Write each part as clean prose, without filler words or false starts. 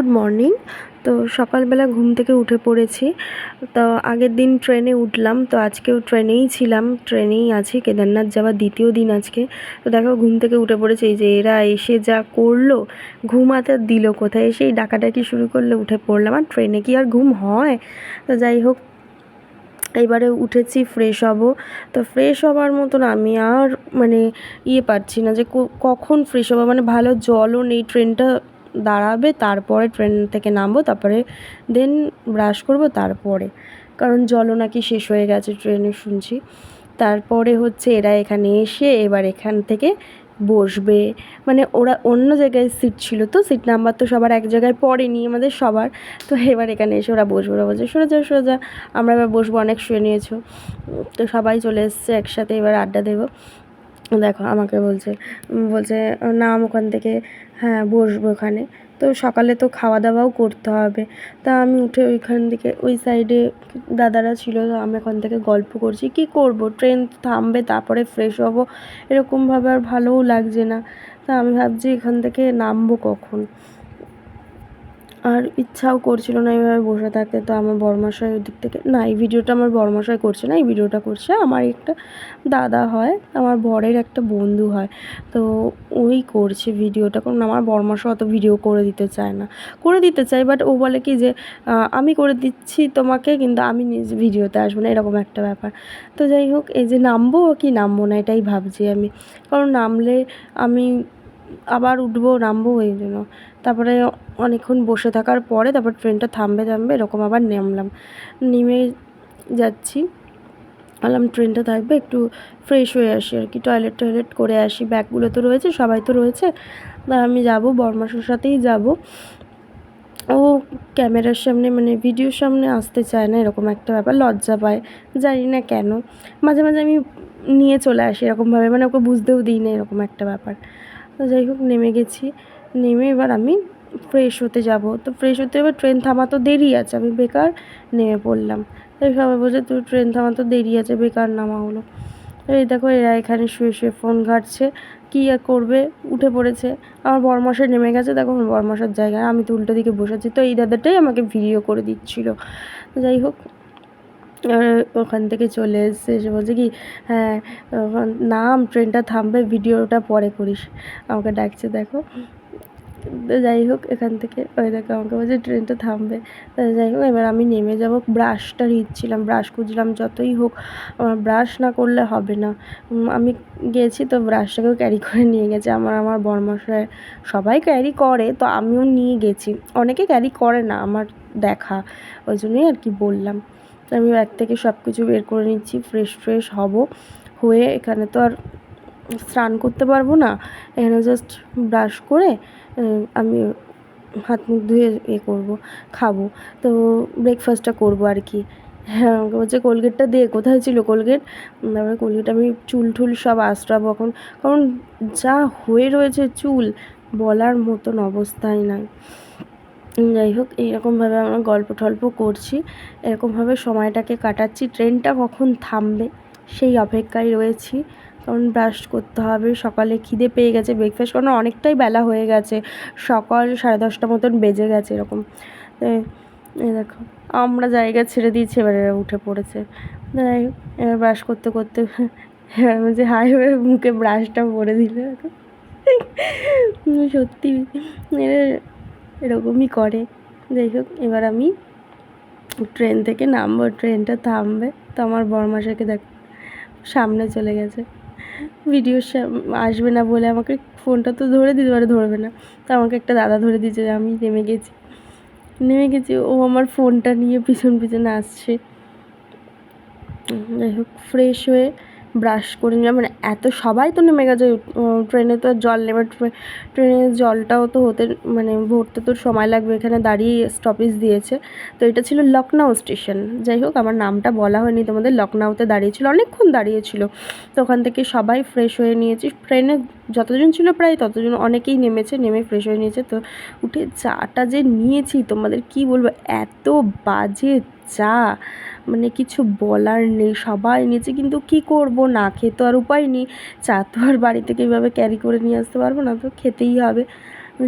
Good morning. তো সকালবেলা ঘুম থেকে উঠে পড়েছি। তো আগের দিন ট্রেনে উঠলাম, তো আজকেও ট্রেনেই ছিলাম, ট্রেনেই আছি। কেদারনাথ যাওয়ার দ্বিতীয় দিন আজকে। তো দেখো ঘুম থেকে উঠে পড়েছে, এই যে এরা এসে যা করলো, ঘুমাতে আর দিল কোথায়, এসেই ডাকাডাকি শুরু করলে উঠে পড়লাম। আর ট্রেনে কি আর ঘুম হয়? তো যাই হোক, এবারে উঠেছি, ফ্রেশ হব। তো ফ্রেশ হবার মতন আমি আর পারছি না যে কখন ফ্রেশ হবো, ভালো জলও নেই। ট্রেনটা দাঁড়াবে, তারপরে ট্রেন থেকে নামবো, তারপরে দেন ব্রাশ করব, তারপরে কারণ জলও নাকি শেষ হয়ে গেছে ট্রেনে শুনছি। তারপরে হচ্ছে এরা এখানে এসে এবার এখান থেকে বসবে, ওরা অন্য জায়গায় সিট ছিল, তো সিট নাম্বার তো সবার এক জায়গায় পড়েনি আমাদের সবার। তো এবার এখানে এসে ওরা বসবে, ওরা বলছে সোজা সোজা, আমরা এবার বসবো, অনেক শুয়ে নিয়েছো। তো সবাই চলে এসছে একসাথে, এবার আড্ডা দেবো। দেখো আমাকে বলছে বলছে নাম ওখান থেকে, হ্যাঁ বসবো ওখানে। তো সকালে তো খাওয়া দাওয়াও করতে হবে। তা আমি উঠে ওইখান থেকে, ওই সাইডে দাদারা ছিল, তো আমি ওখান থেকে গল্প করছি। কি করব, ট্রেন থামবে তারপরে ফ্রেশ হব, এরকমভাবে আর ভালোও লাগছে না। তা আমি ভাবছি এখান থেকে নামবো কখন, আর ইচ্ছাও করছিল না এইভাবে বসে থাকতে। তো আমার বড়মশাই ওই দিক থেকে, না এই ভিডিওটা আমার বড়মশাই করছে না, এই ভিডিওটা করছে আমার একটা দাদা হয়, আমার বরের একটা বন্ধু হয়। তো ওই করছে ভিডিওটা, কারণ আমার বড়মশাই অত ভিডিও করে দিতে চায় না। করে দিতে চাই, বাট ও বলে কি যে আমি করে দিচ্ছি তোমাকে, কিন্তু আমি নিজ ভিডিওতে আসবো না, এরকম একটা ব্যাপার। তো যাই হোক, এই যে নামবো কি নামবো না এটাই ভাবছি আমি, কারণ নামলে আমি আবার উঠবো নামবো, এই জন্য। তারপরে অনেকক্ষণ বসে থাকার পরে তারপর ট্রেনটা থামবে এরকম আবার নামলাম, নেমে যাচ্ছি। বললাম ট্রেনটা থাকবে, একটু ফ্রেশ হয়ে আসি আর কি, টয়লেট করে আসি, ব্যাগগুলো তো রয়েছে, সবাই তো রয়েছে। আমি যাব, বরমাসের সাথেই যাব। ও ক্যামেরার সামনে ভিডিওর সামনে আসতে চায় না, এরকম একটা ব্যাপার, লজ্জা পায়, জানি না কেন। মাঝে মাঝে আমি নিয়ে চলে আসি এরকমভাবে, ওকে বুঝতেও দিই না, এরকম একটা ব্যাপার। তো যাই হোক, নেমে গেছি। নেমে এবার আমি ফ্রেশ হতে যাব। তো ফ্রেশ হতে এবার ট্রেন থামা তো দেরি আছে, আমি বেকার নেমে পড়লাম। তাই সবাই বলছে তুই ট্রেন থামা তো দেরি আছে, বেকার নামা হলো। এই দেখো এরা এখানে শুয়ে শুয়ে ফোন ঘাঁটছে, কী আর করবে, উঠে পড়েছে। আমার বরমশাই নেমে গেছে, দেখো আমার বরমশার জায়গায়, আমি তো উল্টো দিকে বসেছি। তো এই দাদাটাই আমাকে ভিডিও করে দিচ্ছিল। যাই হোক, ওখান থেকে চলে এসছে, এসে বলছে কি হ্যাঁ নাম, ট্রেনটা থামবে, ভিডিওটা পরে করিস, আমাকে ডাকছে দেখো। তো যাই হোক, এখান থেকে ওই দেখো আমাকে বলছে ট্রেনটা থামবে। তো যাই হোক, এবার আমি নেমে যাব। ব্রাশটা নিচ্ছিলাম, ব্রাশ খুঁজলাম, যতই হোক আমার ব্রাশ না করলে হবে না। আমি গেছি তো ব্রাশটাকেও ক্যারি করে নিয়ে গেছি, আমার বরমশাই সবাই ক্যারি করে, তো আমিও নিয়ে গেছি। অনেকে ক্যারি করে না আমার দেখা, ওই জন্যই আর কি বললাম। তো আমি ব্যাগ থেকে সব কিছু বের করে নিচ্ছি, ফ্রেশ হব। হয়ে এখানে তো আর স্নান করতে পারবো না, এখানে জাস্ট ব্রাশ করে আমি হাত মুখ ধুয়ে করবো, খাবো। তো ব্রেকফাস্টটা করবো আর কি। হ্যাঁ, আমাকে বলছে কোলগেটটা দে, কোথায় ছিল কোলগেট। তারপরে কোলগেট আমি চুল টুল সব আঁচড়াবো এখন, কারণ যা হয়ে রয়েছে চুল, বলার মতন অবস্থায় নাই। যাই হোক, এইরকমভাবে আমরা গল্প টল্প করছি, এরকমভাবে সময়টাকে কাটাচ্ছি। ট্রেনটা কখন থামবে সেই অপেক্ষায় রয়েছি, কারণ ব্রাশ করতে হবে। সকালে খিদে পেয়ে গেছে, ব্রেকফাস্ট কারণ অনেকটাই বেলা হয়ে গেছে, সকাল 10:30 মতন বেজে গেছে এরকম। এই দেখো আমরা জায়গা ছেড়ে দিয়েছি, এবার এরা উঠে পড়েছে। যাই হোক, এবার ব্রাশ করতে করতে যে হাই হয়ে মুখে ব্রাশটা পরে দিল। সত্যি এরা এরকমই করে। যাই হোক, এবার আমি ট্রেন থেকে নামবো, ট্রেনটা থামবে। তো আমার বরমশাইকে দেখ সামনে চলে গেছে, ভিডিও আসবে না বলে আমাকে ফোনটা তো ধরে দিতে পারে, ধরবে না। তো আমাকে একটা দাদা ধরে দিয়েছে যে আমি নেমে গেছি, ও আমার ফোনটা নিয়ে পিছনে আসছে। যাই হোক, ফ্রেশ হয়ে ব্রাশ করে নিলাম, এত সবাই তো নেমে গেছে। ট্রেনে তো জল নেবে, ট্রেনের জলটাও তো ভরতে তো সময় লাগবে, এখানে দাঁড়িয়ে স্টপেজ দিয়েছে। তো এটা ছিল লখনউ স্টেশন। যাই হোক, আমার নামটা বলা হয়নি তোমাদের, লখনউতে দাঁড়িয়েছিল, অনেকক্ষণ দাঁড়িয়েছিল। তো ওখান থেকে সবাই ফ্রেশ হয়ে নিয়েছি, ট্রেনে যতজন ছিল প্রায় ততজন, অনেকেই নেমে ফ্রেশ হয়ে নিয়েছে। তো উঠে চাটা যে নিয়েছি তোমাদের কি বলবো, এত বাজে চা, কিছু বলার নেই। সবাই নিয়েছে, কিন্তু কি করব, না খেয়ে তো আর উপায় নেই, চা তো আর বাড়ি থেকে এইভাবে ক্যারি করে নিয়ে আসতে পারবো না, তো খেতেই হবে।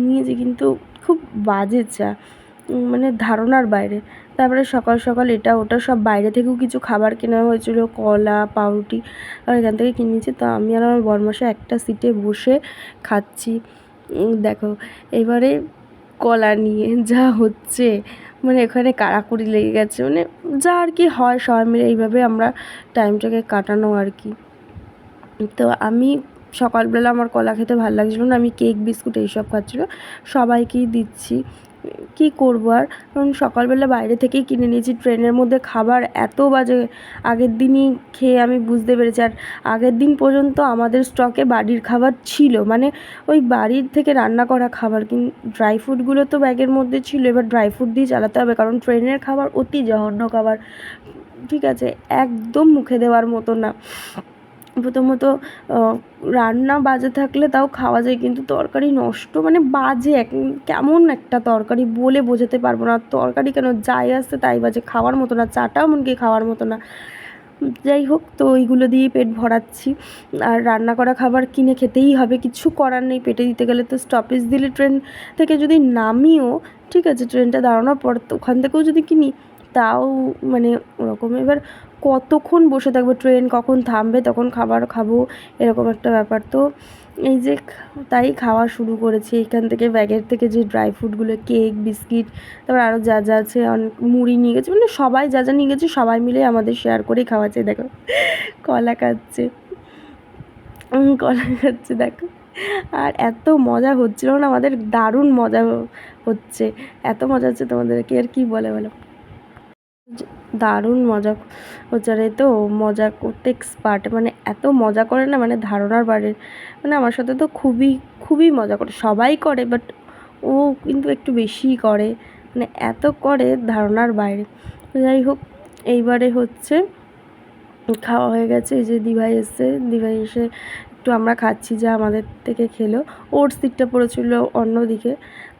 নিয়েছি, কিন্তু খুব বাজে চা, মানে ধারণার বাইরে। তারপরে সকাল সকাল এটা ওটা সব বাইরে থেকেও কিছু খাবার কেনা হয়েছিল, কলা, পাউরুটি, আর এখান থেকে কিনেছি। তো আমি আর আমার বরমশাই একটা সিটে বসে খাচ্ছি। দেখো এবারে কলা নিয়ে যা হচ্ছে, মানে এখানে কাড়াকুড়ি লেগে গেছে, মানে যা আর কি হয় সবাই মিলে এইভাবে আমরা টাইমটাকে কাটানো আর কি। তো আমি সকালবেলা আমার কলা খেতে ভালো লাগছিলো না, আমি কেক বিস্কুট এইসব খাচ্ছিলো, সবাইকেই দিচ্ছি। কী করবো আর, কারণ সকালবেলা বাইরে থেকেই কিনে নিয়েছি, ট্রেনের মধ্যে খাবার এত বাজে। আগের দিনই খেয়ে আমি বুঝতে পেরেছি। আর আগের দিন পর্যন্ত আমাদের স্টকে বাড়ির খাবার ছিল, মানে ওই বাড়ির থেকে রান্না করা খাবার, কিন্তু ড্রাই ফ্রুটগুলো তো ব্যাগের মধ্যে ছিল, এবার ড্রাই ফ্রুট দিয়ে চালাতে হবে, কারণ ট্রেনের খাবার অতি জঘন্য খাবার, ঠিক আছে, একদম মুখে দেওয়ার মতো না। প্রথমত রান্না বাজে থাকলে তাও খাওয়া যায়, কিন্তু তরকারি নষ্ট, মানে বাজে কেমন একটা তরকারি, বলে বোঝাতে পারবো না। তরকারি কেন, যাই আসছে তাই বাজে, খাওয়ার মতো না, চাটাও এমনকি খাওয়ার মতো না। যাই হোক, তো ওইগুলো দিয়েই পেট ভরাচ্ছি। আর রান্না করা খাবার কিনে খেতেই হবে, কিছু করার নেই, পেটে দিতে গেলে। তো স্টপেজ দিলে ট্রেন থেকে যদি নামিও, ঠিক আছে, ট্রেনটা দাঁড়ানোর পর তো ওখান থেকেও যদি কিনি, তাও মানে ওরকম। এবার কতক্ষণ বসে থাকবো, ট্রেন কখন থামবে তখন খাবার খাবো, এরকম একটা ব্যাপার। তো এই যে তাই খাওয়া শুরু করেছি এইখান থেকে, ব্যাগের থেকে যে ড্রাই ফ্রুটগুলো, কেক, বিস্কিট, তারপর আরও যা যা আছে, অনেক মুড়ি নিয়ে গেছি, মানে সবাই যা যা নিয়ে গেছি সবাই মিলে আমাদের শেয়ার করেই খাওয়াচ্ছে। দেখো কলা খাচ্ছে, কলা খাচ্ছে দেখো। আর এত মজা হচ্ছিল না আমাদের, দারুণ মজা হচ্ছে, এত মজা হচ্ছে, তোমাদেরকে আর কি বলে বলো, দারুণ মজা হচ্ছে। আর এই তো মজা করতে এক্সপার্ট, মানে এত মজা করে না, মানে ধারণার বাইরে। মানে আমার সাথে তো খুবই খুবই মজা করে, সবাই করে, বাট ও কিন্তু একটু বেশিই করে, মানে এত করে ধারণার বাইরে। যাই হোক, এইবারে হচ্ছে খাওয়া হয়ে গেছে, এই যে দিভাই এসছে, দিভাই এসে একটু আমরা খাচ্ছি, যা আমাদের থেকে খেলো। ওর সিটটা পড়েছিল অন্যদিকে,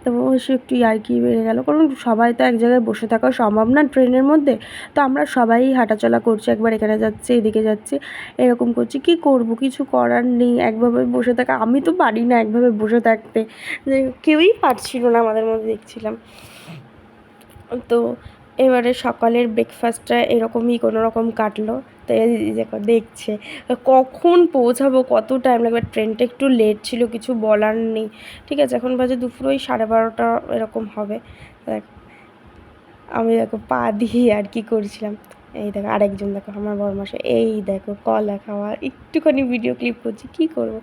তো সে একটু ইয়ার্কি বেড়ে গেল, কারণ সবাই তো এক জায়গায় বসে থাকা সম্ভব না ট্রেনের মধ্যে। তো আমরা সবাই হাঁটাচলা করছি, একবার এখানে যাচ্ছে, এদিকে যাচ্ছে, এরকম করছি। কি করব, কিছু করার নেই, একভাবে বসে থাকা, আমি তো পারি না একভাবে বসে থাকতে, কেউই পারছিল না আমাদের মধ্যে দেখছিলাম। তো এবারে সকালের ব্রেকফাস্টটা এরকমই কোনো রকম কাটলো। তো এই দেখো দেখছে কখন পৌঁছাবো, কত টাইম লাগবে, ট্রেনটা একটু লেট ছিল, কিছু বলার নেই, ঠিক আছে। এখন বাজে দুপুর ওই 12:30 এরকম হবে। আমি দেখো পা দিয়ে আর কি করছিলাম, এই দেখো আরেকজন, দেখো আমার বরমশাই, এই দেখো কলা খাওয়া, একটুখানি ভিডিও ক্লিপ করছি, কি করব।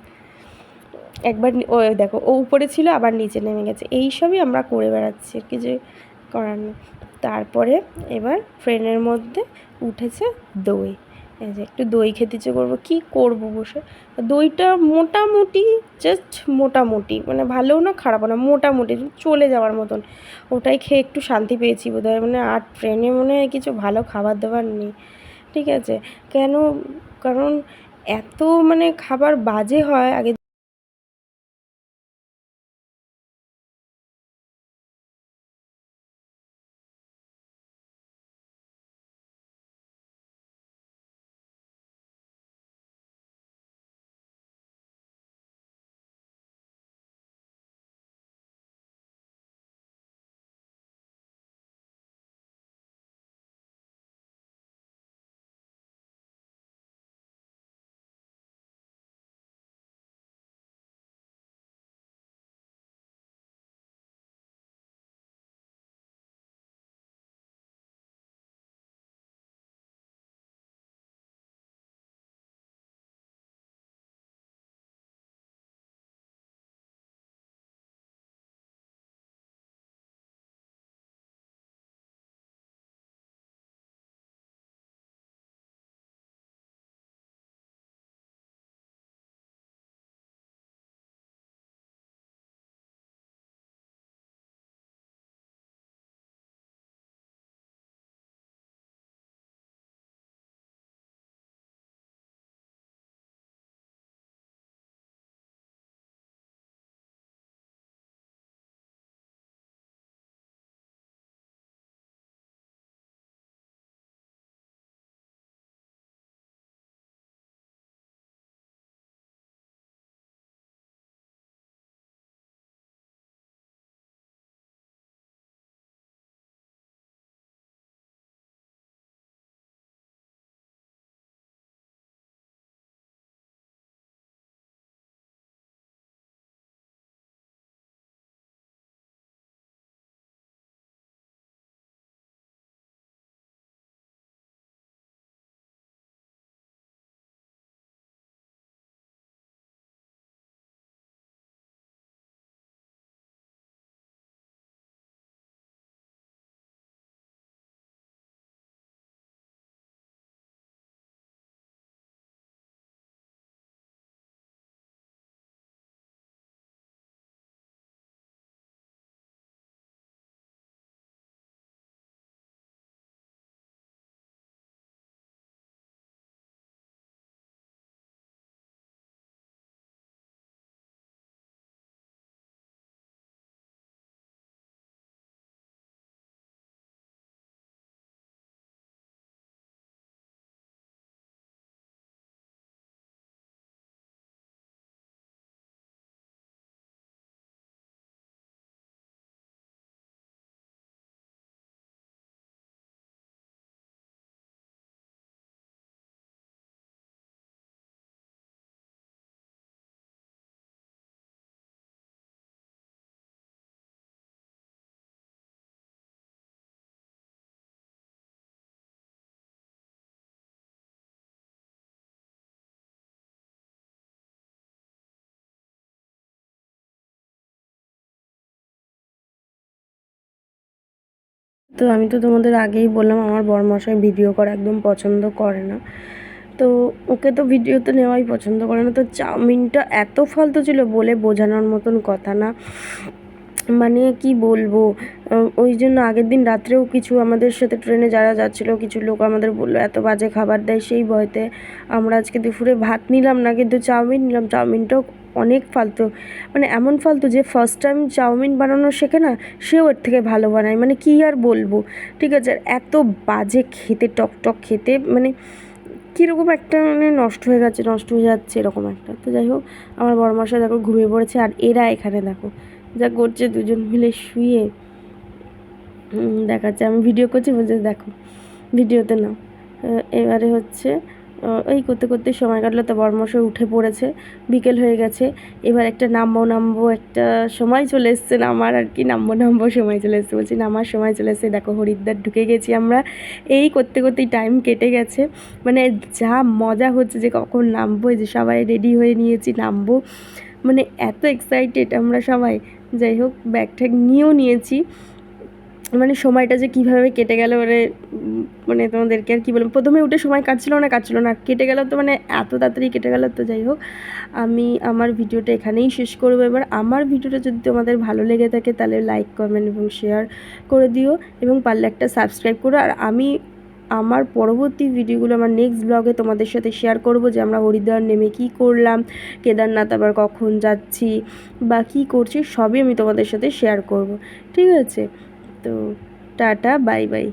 একবার ও দেখো, ও উপরে ছিল আবার নিচে নেমে গেছে, এই সবই আমরা করে বেড়াচ্ছি, কিছু করার নেই। তারপরে এবার ট্রেনের মধ্যে উঠেছে দই, এই যে একটু দই খেতে ইচ্ছে করবো, কী করবো বসে। দইটা মোটামুটি, জাস্ট মোটামুটি, মানে ভালোও না খারাপও না, মোটামুটি চলে যাওয়ার মতন, ওটাই খেয়ে একটু শান্তি পেয়েছি বোধহয়। মানে আর ট্রেনে মনে হয় কিছু ভালো খাবার দাবার নেই, ঠিক আছে। কেন, কারণ এত মানে খাবার বাজে হয় আগে। তো আমি তো তোমাদের আগেই বললাম আমার বরমশাই ভিডিও করা একদম পছন্দ করে না, তো ওকে তো ভিডিওতে নেওয়াই পছন্দ করে না। তো চাউমিনটা এত ফালতু ছিল বলে বোঝানোর মতন কথা না, মানে কি বলবো, ওই জন্য আগের দিন রাত্রেও কিছু আমাদের সাথে ট্রেনে যারা যাচ্ছিলো কিছু লোক আমাদের বললো এত বাজে খাবার দেয়, সেই ভয়তে আমরা আজকে দুপুরে ভাত নিলাম না, কিন্তু চাউমিন নিলাম। চাউমিনটাও অনেক ফালতু, মানে এমন ফালতু যে ফার্স্ট টাইম চাউমিন বানানো শেখে না, সেও এর থেকে ভালো বানায়, মানে কী আর বলবো। ঠিক আছে, আর এত বাজে খেতে, টক টক খেতে, মানে কীরকম একটা, মানে নষ্ট হয়ে গেছে, নষ্ট হয়ে যাচ্ছে এরকম একটা। তো যাই হোক, আমার বড়মশাই দেখো ঘুমিয়ে পড়েছে, আর এরা এখানে দেখো যা করছে, দুজন মিলে শুয়ে দেখাচ্ছে। আমি ভিডিও করছি, বলছে দেখো ভিডিওতে না। এবারে হচ্ছে এই করতে করতে সময় কাটলো, তো বড়মশাই উঠে পড়েছে, বিকেল হয়ে গেছে। এবার একটা নামবো একটা সময় চলে এসছে, নামার আর কি, নামবো সময় চলে এসছে, বলছি নামার সময় চলে এসছে। দেখো হরিদ্বার ঢুকে গেছি আমরা, এই করতে করতেই টাইম কেটে গেছে। মানে যা মজা হচ্ছে যে কখন নামবো, যে সবাই রেডি হয়ে নিয়েছি নামবো, মানে এত এক্সাইটেড আমরা সবাই। যাই হোক, ব্যাগ ট্যাগ নিয়েও নিয়েছি, মানে সময়টা যে কীভাবে কেটে গেল, মানে তোমাদেরকে আর কী বলবো, প্রথমে উঠে সময় কাটছিল না, কেটে গেল, তো মানে এত তাড়াতাড়ি কেটে গেল। তো যাই হোক, আমি আমার ভিডিওটা এখানেই শেষ করবো। এবার আমার ভিডিওটা যদি তোমাদের ভালো লেগে থাকে তাহলে লাইক, কমেন্ট এবং শেয়ার করে দিও, এবং পারলে একটা সাবস্ক্রাইব করো। আর আমি আমার পরবর্তী ভিডিওগুলো আমার নেক্সট ব্লগে তোমাদের সাথে শেয়ার করব, যে আমরা হরিদ্বার নেমে কী করলাম, কেদারনাথ আবার কখন যাচ্ছি বা কী করছি, সবই আমি তোমাদের সাথে শেয়ার করব। ঠিক আছে, তো টাটা, বাই বাই।